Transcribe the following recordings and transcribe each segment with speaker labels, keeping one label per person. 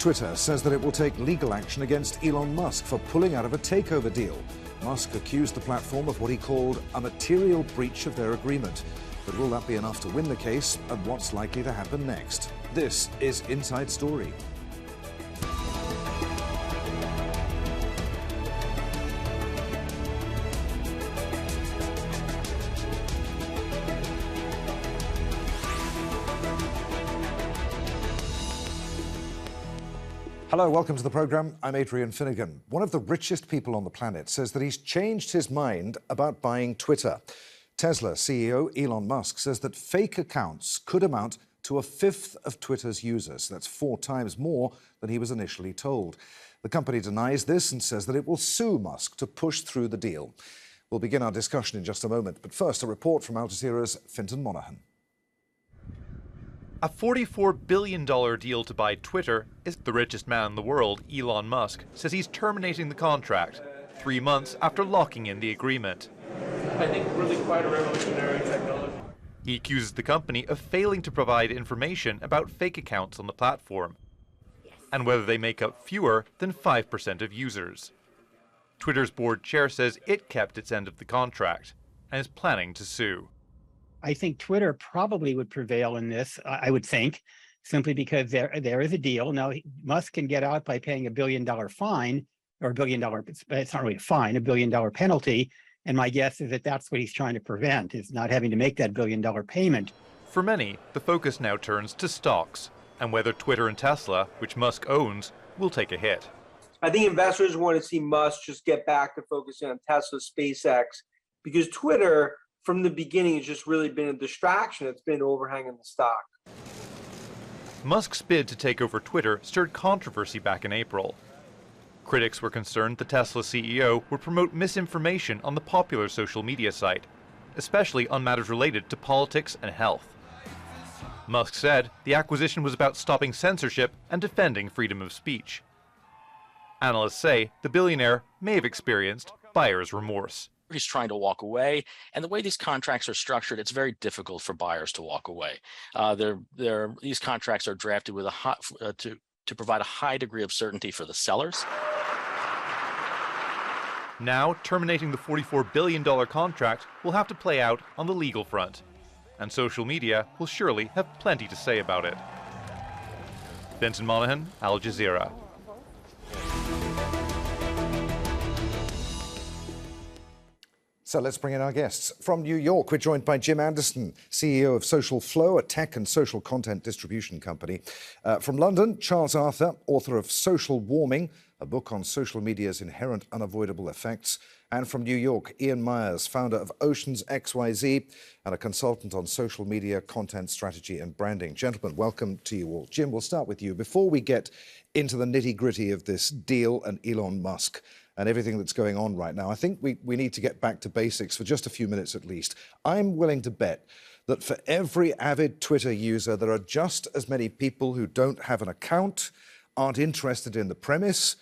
Speaker 1: Twitter says that it will take legal action against Elon Musk for pulling out of a takeover deal. Musk accused the platform of what he called a material breach of their agreement. But will that be enough to win the case, and what's likely to happen next? This is Inside Story. Hello, welcome to the programme. I'm Adrian Finighan. One of the richest people on the planet says that he's changed his mind about buying Twitter. Tesla CEO Elon Musk says that fake accounts could amount to a fifth of Twitter's users. That's 4 times more than he was initially told. The company denies this and says that it will sue Musk to push through the deal. We'll begin our discussion in just a moment, but first a report from Al Jazeera's Finighan.
Speaker 2: A $44 billion deal to buy Twitter is the richest man in the world, Elon Musk, says he's terminating the contract 3 months after locking in the agreement.
Speaker 3: I think really quite a revolutionary technology.
Speaker 2: He accuses the company of failing to provide information about fake accounts on the platform and whether they make up fewer than 5% of users. Twitter's board chair says it kept its end of the contract and is planning to sue.
Speaker 4: I think Twitter probably would prevail in this, I would think, simply because there is a deal. Now, Musk can get out by paying $1 billion fine, or $1 billion, it's not really a fine, $1 billion penalty. And my guess is that that's what he's trying to prevent, is not having to make that $1 billion payment.
Speaker 2: For many, the focus now turns to stocks and whether Twitter and Tesla, which Musk owns, will take a hit.
Speaker 3: I think investors want to see Musk just get back to focusing on Tesla, SpaceX, because Twitter, from the beginning, has just really been a distraction. It's been overhanging the stock.
Speaker 2: Musk's bid to take over Twitter stirred controversy back in April. Critics were concerned the Tesla CEO would promote misinformation on the popular social media site, especially on matters related to politics and health. Musk said the acquisition was about stopping censorship and defending freedom of speech. Analysts say the billionaire may have experienced buyer's remorse.
Speaker 5: He's trying to walk away, and the way these contracts are structured, it's very difficult for buyers to walk away. These contracts are drafted with to provide a high degree of certainty for the sellers.
Speaker 2: Now, terminating the $44 billion contract will have to play out on the legal front, and social media will surely have plenty to say about it. Finighan, Al Jazeera.
Speaker 1: So let's bring in our guests. From New York, we're joined by Jim Anderson, CEO of SocialFlow, a tech and social content distribution company. From London, Charles Arthur, author of Social Warming, a book on social media's inherent unavoidable effects. And from New York, Ian Myers, founder of Oceans XYZ and a consultant on social media, content strategy and branding. Gentlemen, welcome to you all. Jim, we'll start with you. Before we get into the nitty-gritty of this deal and Elon Musk and everything that's going on right now, I think we need to get back to basics for just a few minutes at least. I'm willing to bet that for every avid Twitter user, there are just as many people who don't have an account, aren't interested in the premise,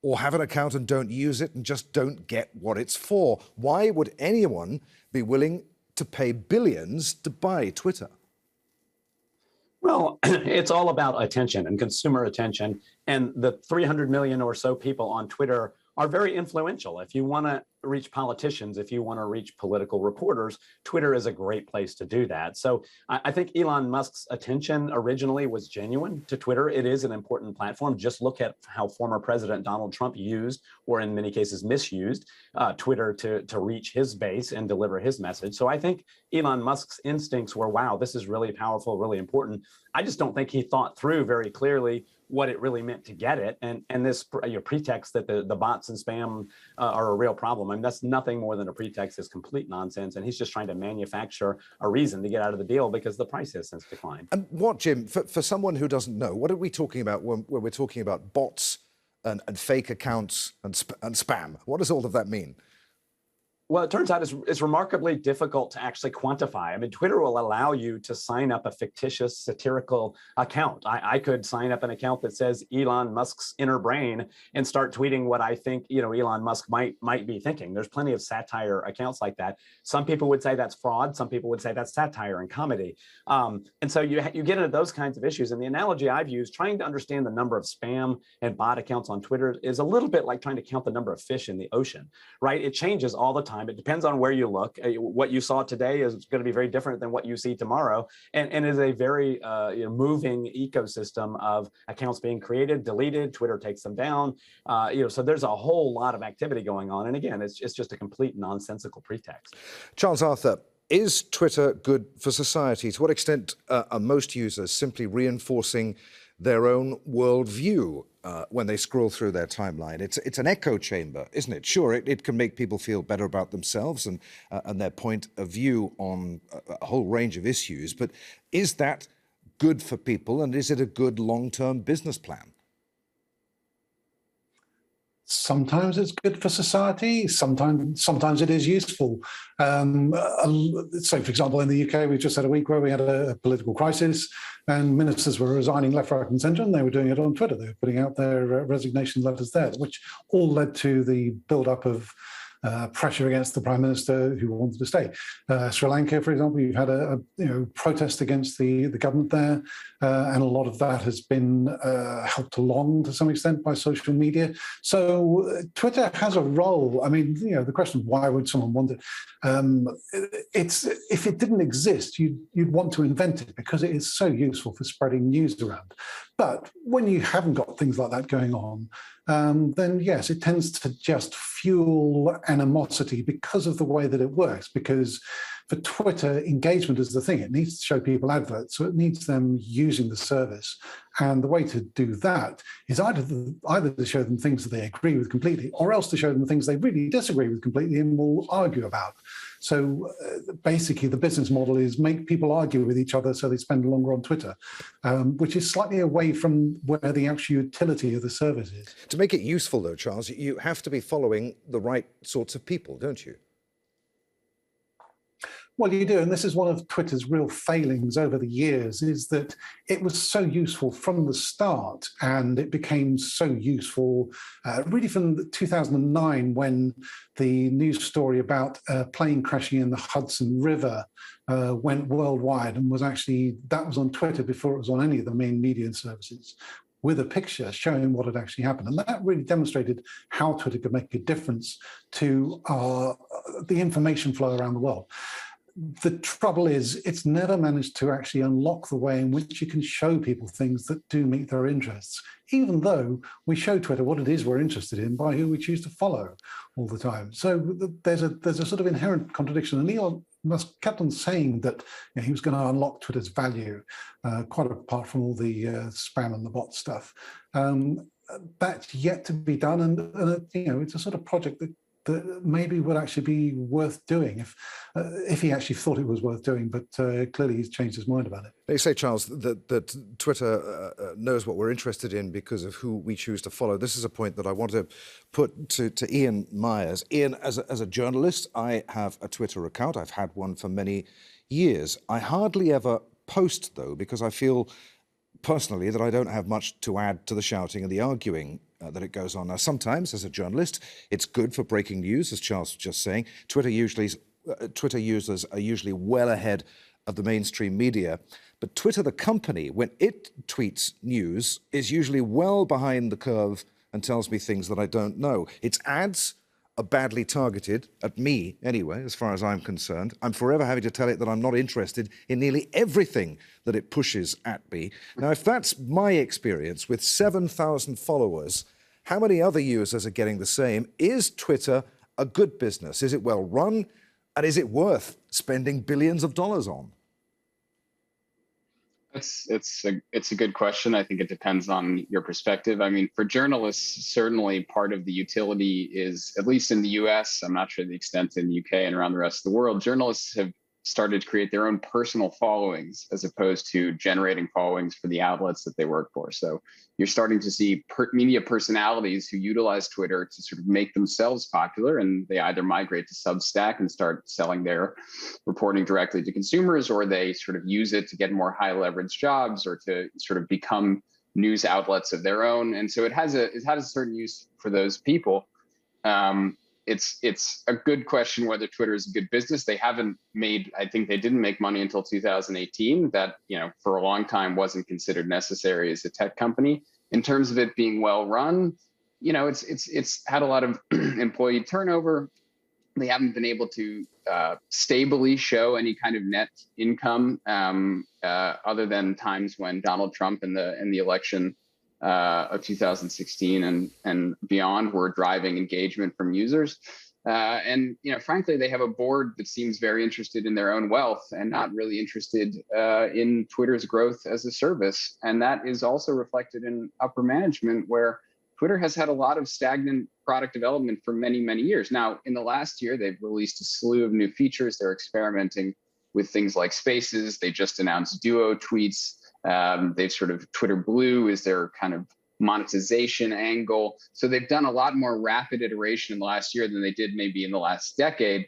Speaker 1: or have an account and don't use it and just don't get what it's for. Why would anyone be willing to pay billions to buy Twitter?
Speaker 6: Well, it's all about attention and consumer attention. And the 300 million or so people on Twitter are very influential. If you want to reach politicians, if you want to reach political reporters, Twitter is a great place to do that. So I think Elon Musk's attention originally was genuine to Twitter. It is an important platform. Just look at how former President Donald Trump used, or in many cases misused, Twitter to reach his base and deliver his message. So I think Elon Musk's instincts were, wow, this is really powerful, really important. I just don't think he thought through very clearly what it really meant to get it, and this pretext that the bots and spam are a real problem. I mean, that's nothing more than a pretext. It's complete nonsense, and he's just trying to manufacture a reason to get out of the deal because the price has since declined.
Speaker 1: And what, Jim, for someone who doesn't know, what are we talking about when we're talking about bots and fake accounts and spam? What does all of that mean?
Speaker 6: Well, it turns out it's remarkably difficult to actually quantify. I mean, Twitter will allow you to sign up a fictitious satirical account. I could sign up an account that says Elon Musk's inner brain and start tweeting what I think, Elon Musk might be thinking. There's plenty of satire accounts like that. Some people would say that's fraud. Some people would say that's satire and comedy. And so you get into those kinds of issues. And the analogy I've used, trying to understand the number of spam and bot accounts on Twitter is a little bit like trying to count the number of fish in the ocean, right? It changes all the time. It depends on where you look. What you saw today is going to be very different than what you see tomorrow, and is a very moving ecosystem of accounts being created, deleted. Twitter takes them down. So there's a whole lot of activity going on. And again, it's just a complete nonsensical pretext.
Speaker 1: Charles Arthur, is Twitter good for society? To what extent are most users simply reinforcing their own worldview when they scroll through their timeline? It's an echo chamber, isn't it? Sure, it can make people feel better about themselves and their point of view on a whole range of issues, but is that good for people, and is it a good long-term business plan?
Speaker 7: Sometimes it's good for society. Sometimes it is useful. So, for example, in the UK, we've just had a week where we had a political crisis, and ministers were resigning left, right, and centre, and they were doing it on Twitter. They were putting out their resignation letters there, which all led to the build-up of pressure against the prime minister who wanted to stay. Sri Lanka, for example, you've had a protest against the government there, and a lot of that has been helped along to some extent by social media. So Twitter has a role. I mean, the question of why would someone want it? It's if it didn't exist, you'd want to invent it because it is so useful for spreading news around. But when you haven't got things like that going on, then yes, it tends to just fuel animosity because of the way that it works. Because for Twitter, engagement is the thing. It needs to show people adverts, so it needs them using the service. And the way to do that is either to show them things that they agree with completely, or else to show them things they really disagree with completely and will argue about. So basically, the business model is make people argue with each other so they spend longer on Twitter, which is slightly away from where the actual utility of the service is.
Speaker 1: To make it useful, though, Charles, you have to be following the right sorts of people, don't you?
Speaker 7: Well, you do, and this is one of Twitter's real failings over the years, is that it was so useful from the start, and it became so useful really from 2009 when the news story about a plane crashing in the Hudson River went worldwide, and that was on Twitter before it was on any of the main media services, with a picture showing what had actually happened. And that really demonstrated how Twitter could make a difference to the information flow around the world. The trouble is, it's never managed to actually unlock the way in which you can show people things that do meet their interests, even though we show Twitter what it is we're interested in by who we choose to follow all the time. So there's a sort of inherent contradiction. And Elon Musk kept on saying that he was going to unlock Twitter's value, quite apart from all the spam and the bot stuff. That's yet to be done, and it's a sort of project that maybe would actually be worth doing if he actually thought it was worth doing, but clearly he's changed his mind about it.
Speaker 1: They say, Charles, that Twitter knows what we're interested in because of who we choose to follow. This is a point that I want to put to Ian Myers. Ian, as a journalist, I have a Twitter account. I've had one for many years. I hardly ever post, though, because I feel personally that I don't have much to add to the shouting and the arguing that it goes on. Now, sometimes, as a journalist, it's good for breaking news, as Charles was just saying. Twitter users are usually well ahead of the mainstream media. But Twitter, the company, when it tweets news, is usually well behind the curve and tells me things that I don't know. Its ads are badly targeted, at me anyway, as far as I'm concerned. I'm forever having to tell it that I'm not interested in nearly everything that it pushes at me. Now, if that's my experience with 7,000 followers, how many other users are getting the same? Is Twitter a good business? Is it well run? And is it worth spending billions of dollars on?
Speaker 8: It's a good question. I think it depends on your perspective. I mean, for journalists, certainly part of the utility is, at least in the US, I'm not sure the extent in the UK and around the rest of the world, journalists have started to create their own personal followings as opposed to generating followings for the outlets that they work for. So you're starting to see media personalities who utilize Twitter to sort of make themselves popular, and they either migrate to Substack and start selling their reporting directly to consumers, or they sort of use it to get more high leverage jobs or to sort of become news outlets of their own. And so it has a certain use for those people. It's a good question whether Twitter is a good business. They haven't made, I think they didn't make money until 2018. That, for a long time wasn't considered necessary as a tech company. In terms of it being well run, it's had a lot of employee turnover. They haven't been able to stably show any kind of net income other than times when Donald Trump in the election of 2016 and beyond were driving engagement from users. And frankly, they have a board that seems very interested in their own wealth and not really interested in Twitter's growth as a service. And that is also reflected in upper management, where Twitter has had a lot of stagnant product development for many, many years. Now, in the last year, they've released a slew of new features. They're experimenting with things like Spaces. They just announced Duo tweets. They've sort of Twitter Blue is their kind of monetization angle. So they've done a lot more rapid iteration in the last year than they did maybe in the last decade,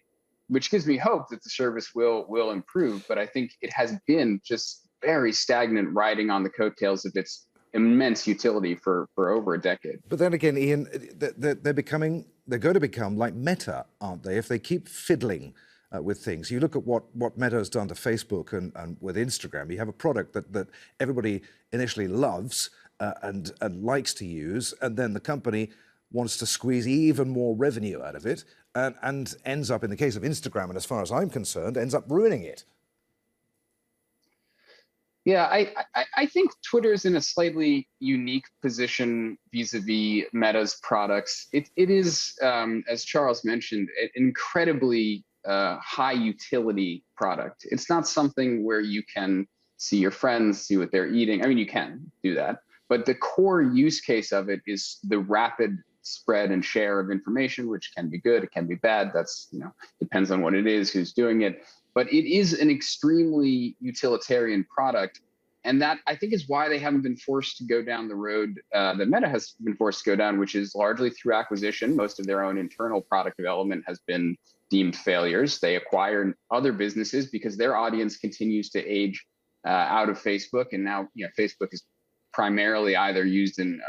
Speaker 8: which gives me hope that the service will improve. But I think it has been just very stagnant, riding on the coattails of its immense utility for over a decade.
Speaker 1: But then again, Ian, they're going to become like Meta, aren't they? If they keep fiddling with things. You look at what Meta has done to Facebook and with Instagram. You have a product that everybody initially loves and likes to use, and then the company wants to squeeze even more revenue out of it, and ends up, in the case of Instagram, and as far as I'm concerned, ends up ruining it.
Speaker 8: Yeah, I think Twitter's in a slightly unique position vis-a-vis Meta's products. It is, as Charles mentioned, an incredibly high utility product. It's not something where you can see your friends, see what they're eating. I mean, you can do that, but the core use case of it is the rapid spread and share of information, which can be good, it can be bad. That's, depends on what it is, who's doing it. But it is an extremely utilitarian product. And that, I think, is why they haven't been forced to go down the road that Meta has been forced to go down, which is largely through acquisition. Most of their own internal product development has been deemed failures. They acquire other businesses because their audience continues to age out of Facebook. And now, Facebook is primarily either used in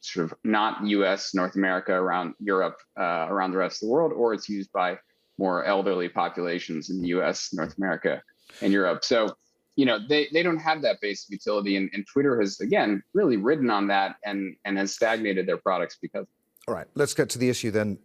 Speaker 8: sort of not US, North America, around Europe, around the rest of the world, or it's used by more elderly populations in the US, North America, and Europe. So, they don't have that base of utility. And Twitter has, again, really ridden on that and has stagnated their products because.
Speaker 1: All right, let's get to the issue then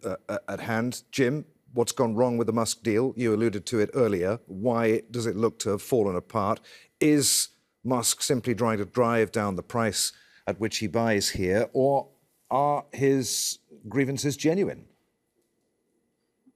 Speaker 1: at hand. Jim, what's gone wrong with the Musk deal? You alluded to it earlier. Why does it look to have fallen apart? Is Musk simply trying to drive down the price at which he buys here, or are his grievances genuine?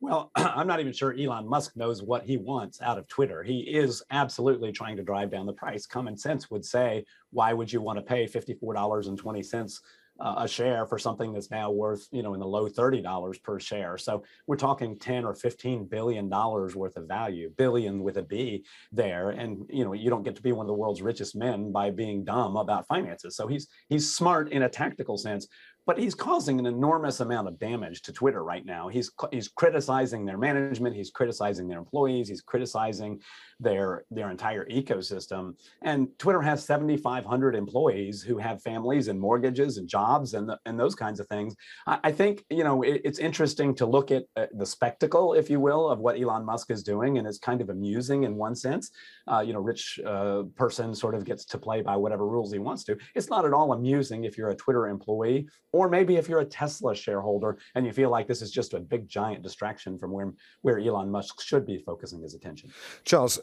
Speaker 6: Well, I'm not even sure Elon Musk knows what he wants out of Twitter. He is absolutely trying to drive down the price. Common sense would say, why would you want to pay $54.20 a share for something that's now worth, in the low $30 per share? So we're talking 10 or $15 billion worth of value, billion with a B there. And, you don't get to be one of the world's richest men by being dumb about finances. So he's smart in a tactical sense. But he's causing an enormous amount of damage to Twitter right now. He's criticizing their management. He's criticizing their employees. He's criticizing their entire ecosystem. And Twitter has 7,500 employees who have families and mortgages and jobs and those kinds of things. I think, it's interesting to look at the spectacle, if you will, of what Elon Musk is doing. And it's kind of amusing in one sense. Rich person sort of gets to play by whatever rules he wants to. It's not at all amusing if you're a Twitter employee, or maybe if you're a Tesla shareholder and you feel like this is just a big giant distraction from where Elon Musk should be focusing his attention.
Speaker 1: Charles,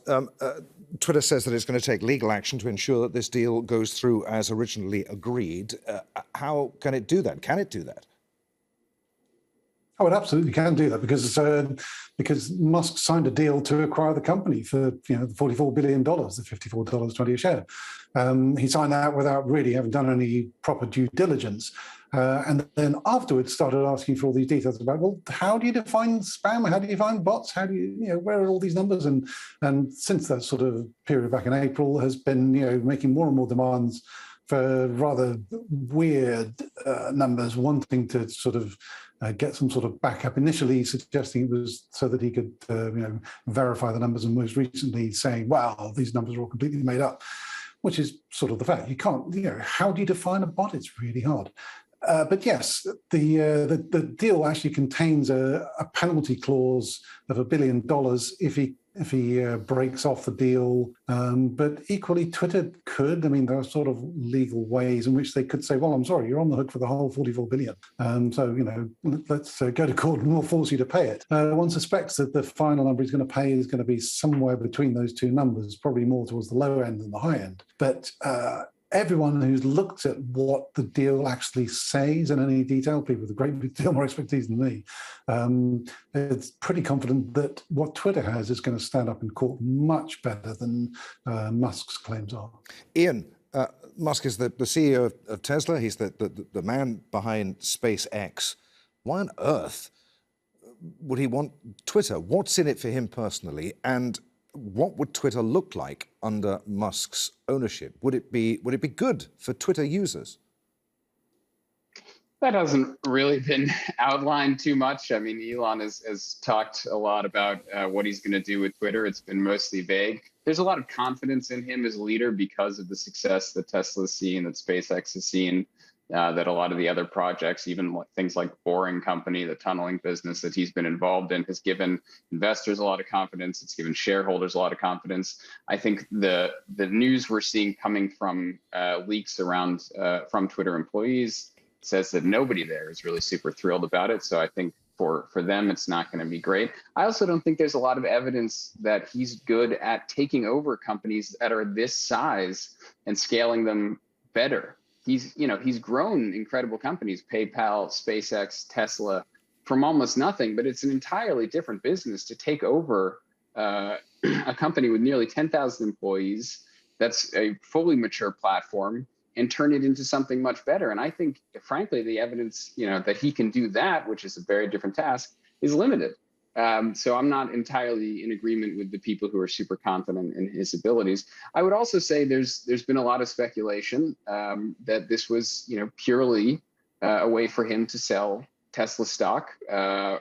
Speaker 1: Twitter says that it's going to take legal action to ensure that this deal goes through as originally agreed. How can it do that? Can it do that?
Speaker 7: Oh, it absolutely can do that because Musk signed a deal to acquire the company for $44 billion, the $54.20 a share. He signed that without really having done any proper due diligence. And then afterwards started asking for all these details about, well, how do you define spam? How do you define bots? How do where are all these numbers? And since that sort of period back in April has been, making more and more demands for rather weird numbers, wanting to sort of get some sort of backup, initially suggesting it was so that he could verify the numbers, and most recently saying, wow, these numbers are all completely made up, which is sort of the fact. You can't, how do you define a bot? It's really hard. But yes, the deal actually contains a penalty clause of $1 billion if he breaks off the deal. But equally, Twitter could. I mean, there are sort of legal ways in which they could say, well, I'm sorry, you're on the hook for the whole $44 billion. So, let's go to court and we'll force you to pay it. One suspects that the final number he's going to pay is going to be somewhere between those two numbers, probably more towards the low end than the high end. But everyone who's looked at what the deal actually says in any detail, people with a great deal more expertise than me, is pretty confident that what Twitter has is going to stand up in court much better than Musk's claims are.
Speaker 1: Ian, Musk is the CEO of Tesla. He's the man behind SpaceX. Why on earth would he want Twitter? What's in it for him personally? And what would Twitter look like under Musk's ownership? Would it be good for Twitter users?
Speaker 8: That hasn't really been outlined too much. I mean, Elon has talked a lot about what he's going to do with Twitter. It's been mostly vague. There's a lot of confidence in him as a leader because of the success that Tesla's seen, that SpaceX has seen, that a lot of the other projects, even things like Boring Company, the tunneling business that he's been involved in, has given investors a lot of confidence. It's given shareholders a lot of confidence. I think the news we're seeing coming from leaks around from Twitter employees says that nobody there is really super thrilled about it. So I think for them, it's not going to be great. I also don't think there's a lot of evidence that he's good at taking over companies that are this size and scaling them better. He's grown incredible companies, PayPal, SpaceX, Tesla, from almost nothing, but it's an entirely different business to take over a company with nearly 10,000 employees that's a fully mature platform and turn it into something much better. And I think, frankly, the evidence, that he can do that, which is a very different task, is limited. So I'm not entirely in agreement with the people who are super confident in his abilities. I would also say there's been a lot of speculation that this was, purely a way for him to sell Tesla stock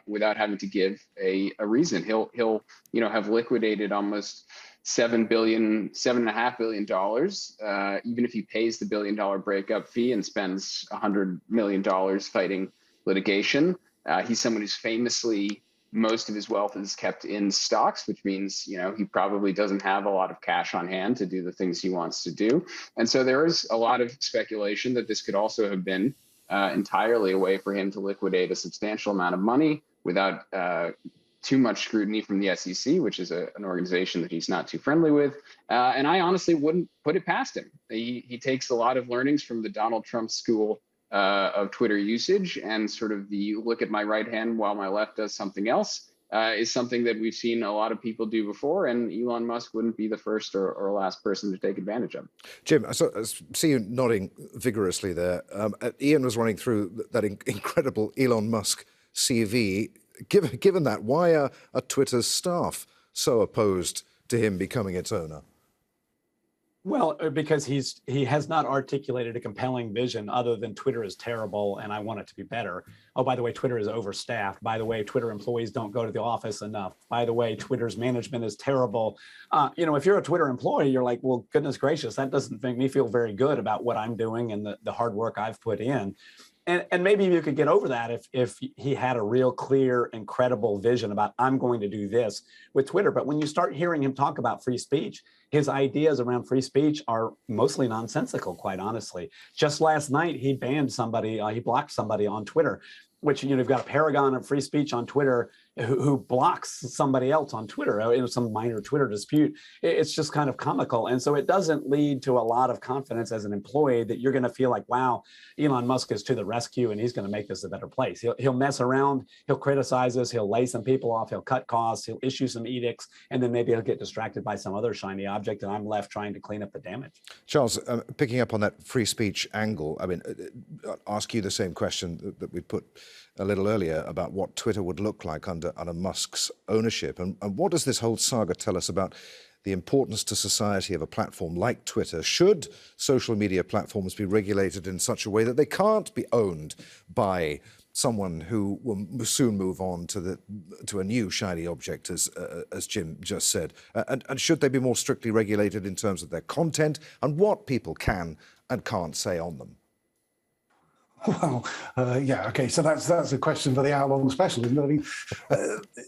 Speaker 8: without having to give a reason. He'll have liquidated almost $7.5 billion, even if he pays the $1 billion breakup fee and spends $100 million fighting litigation. He's someone who's famously, most of his wealth is kept in stocks, which means, he probably doesn't have a lot of cash on hand to do the things he wants to do. And so there is a lot of speculation that this could also have been entirely a way for him to liquidate a substantial amount of money without too much scrutiny from the SEC, which is an organization that he's not too friendly with. And I honestly wouldn't put it past him. He takes a lot of learnings from the Donald Trump school of Twitter usage, and sort of the look at my right hand while my left does something else is something that we've seen a lot of people do before, and Elon Musk wouldn't be the first or last person to take advantage of.
Speaker 1: Jim, I see you nodding vigorously there. Ian was running through that incredible Elon Musk CV. Given that, why are Twitter's staff so opposed to him becoming its owner?
Speaker 6: Well, because he has not articulated a compelling vision other than Twitter is terrible and I want it to be better. Oh, by the way, Twitter is overstaffed. By the way, Twitter employees don't go to the office enough. By the way, Twitter's management is terrible. If you're a Twitter employee, you're like, well, goodness gracious, that doesn't make me feel very good about what I'm doing and the hard work I've put in. And maybe you could get over that if he had a real clear and credible vision about, I'm going to do this with Twitter. But when you start hearing him talk about free speech, his ideas around free speech are mostly nonsensical, quite honestly. Just last night, he banned somebody, he blocked somebody on Twitter, which, you've got a paragon of free speech on Twitter, who blocks somebody else on Twitter in some minor Twitter dispute. It's just kind of comical. And so it doesn't lead to a lot of confidence as an employee that you're going to feel like, wow, Elon Musk is to the rescue and he's going to make this a better place. He'll mess around, he'll criticize us, he'll lay some people off, he'll cut costs, he'll issue some edicts, and then maybe he'll get distracted by some other shiny object and I'm left trying to clean up the damage.
Speaker 1: Charles, picking up on that free speech angle, I mean, I'll ask you the same question that we put a little earlier about what Twitter would look like under Musk's ownership. And what does this whole saga tell us about the importance to society of a platform like Twitter? Should social media platforms be regulated in such a way that they can't be owned by someone who will soon move on to a new shiny object, as Jim just said? And should they be more strictly regulated in terms of their content and what people can and can't say on them?
Speaker 7: Well, yeah, okay. So that's a question for the hour-long special, isn't it? I mean,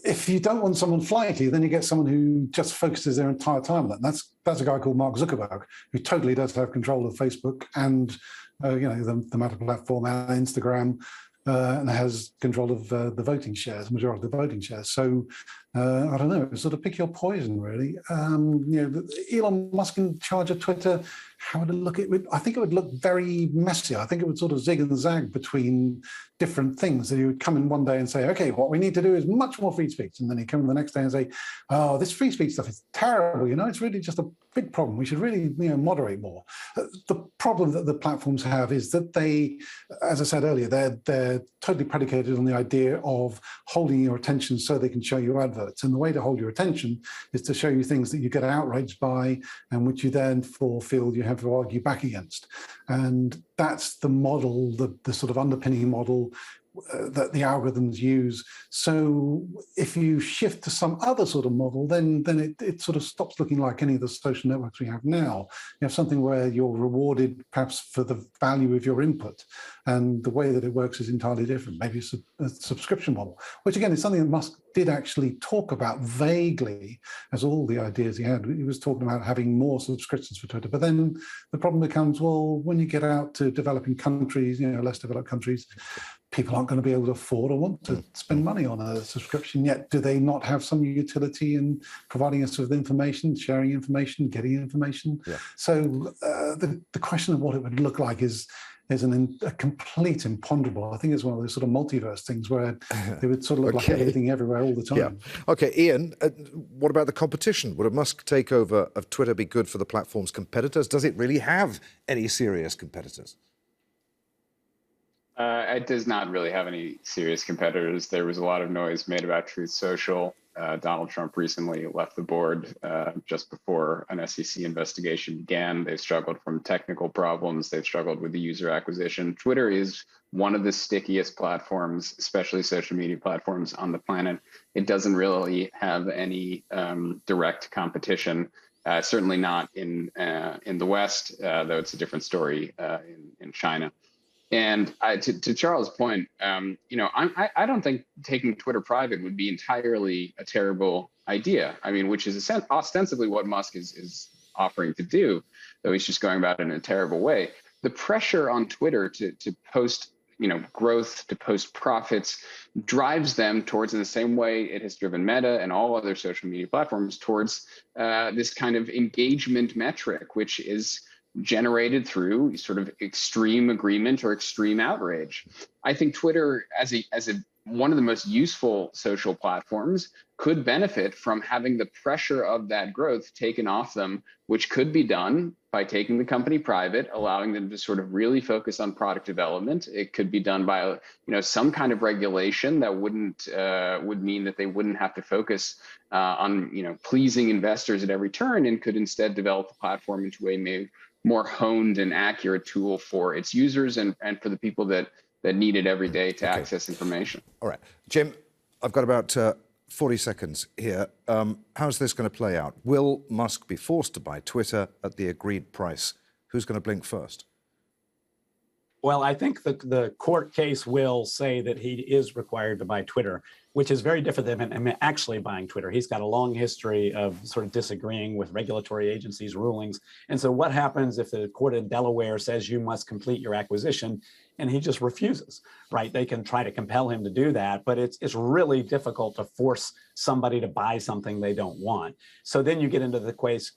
Speaker 7: if you don't want someone flighty, then you get someone who just focuses their entire time on that. That's a guy called Mark Zuckerberg, who totally does have control of Facebook and the Meta platform and Instagram, and has control of the voting shares, majority of the voting shares. So I don't know, sort of pick your poison, really. Elon Musk in charge of Twitter, how would it look? I think it would look very messy. I think it would sort of zig and zag between different things. That he would come in one day and say, okay, what we need to do is much more free speech. And then he'd come in the next day and say, oh, this free speech stuff is terrible. It's really just a big problem. We should really moderate more. The problem that the platforms have is that they, as I said earlier, they're totally predicated on the idea of holding your attention so they can show you adverts. And the way to hold your attention is to show you things that you get outraged by and which you then feel you have to argue back against. And that's the model, the sort of underpinning model that the algorithms use. So if you shift to some other sort of model, then it sort of stops looking like any of the social networks we have now. You have something where you're rewarded perhaps for the value of your input, and the way that it works is entirely different. Maybe it's a subscription model, which again is something that Musk did actually talk about vaguely as all the ideas he had. He was talking about having more subscriptions for Twitter, but then the problem becomes, well, when you get out to developing countries, less developed countries, people aren't going to be able to afford or want to spend money on a subscription yet. Do they not have some utility in providing us with information, sharing information, getting information? Yeah. So the question of what it would look like is a complete imponderable. I think it's one of those sort of multiverse things where it would sort of look like everything everywhere all the time.
Speaker 1: Yeah. Okay, Ian, what about the competition? Would a Musk takeover of Twitter be good for the platform's competitors? Does it really have any serious competitors?
Speaker 8: It does not really have any serious competitors. There was a lot of noise made about Truth Social. Donald Trump recently left the board just before an SEC investigation began. They've struggled from technical problems. They've struggled with the user acquisition. Twitter is one of the stickiest platforms, especially social media platforms on the planet. It doesn't really have any direct competition. Certainly not in the West, though it's a different story in China. And to Charles' point, I don't think taking Twitter private would be entirely a terrible idea. I mean, which is ostensibly what Musk is offering to do, though he's just going about it in a terrible way. The pressure on Twitter to post, growth, to post profits, drives them towards, in the same way it has driven Meta and all other social media platforms, towards this kind of engagement metric, which is generated through sort of extreme agreement or extreme outrage. I think Twitter, as one of the most useful social platforms, could benefit from having the pressure of that growth taken off them, which could be done by taking the company private, allowing them to sort of really focus on product development. It could be done by some kind of regulation that would mean that they wouldn't have to focus on pleasing investors at every turn, and could instead develop the platform into a more honed and accurate tool for its users and for the people that need it every day to access information.
Speaker 1: All right, Jim, I've got about 40 seconds here. How's this going to play out? Will Musk be forced to buy Twitter at the agreed price? Who's going to blink first?
Speaker 6: Well, I think the court case will say that he is required to buy Twitter. which is very different than him actually buying Twitter. He's got a long history of sort of disagreeing with regulatory agencies' rulings. And so what happens if the court in Delaware says you must complete your acquisition and he just refuses, right? They can try to compel him to do that, but it's really difficult to force somebody to buy something they don't want. So then you get into the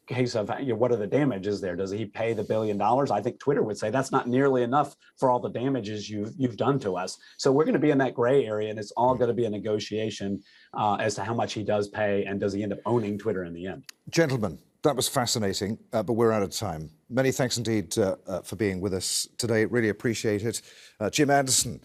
Speaker 6: case of, what are the damages there? Does he pay the $1 billion? I think Twitter would say that's not nearly enough for all the damages you've done to us. So we're going to be in that gray area, and it's all going to be a negotiation as to how much he does pay, and does he end up owning Twitter in the end?
Speaker 1: Gentlemen, that was fascinating, but we're out of time. Many thanks indeed for being with us today. Really appreciate it. Jim Anderson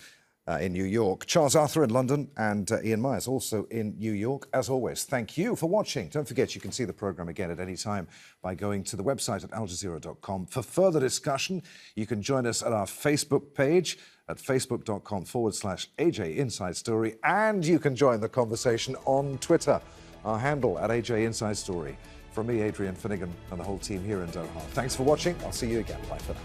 Speaker 1: in New York, Charles Arthur in London, and Ian Myers also in New York. As always, thank you for watching. Don't forget you can see the programme again at any time by going to the website at aljazeera.com. For further discussion, you can join us at our Facebook page at facebook.com/AJ Inside Story, and you can join the conversation on Twitter, our handle at AJ Inside Story. From me, Adrian, Finighan, and the whole team here in Doha. Thanks for watching. I'll see you again. Bye for now.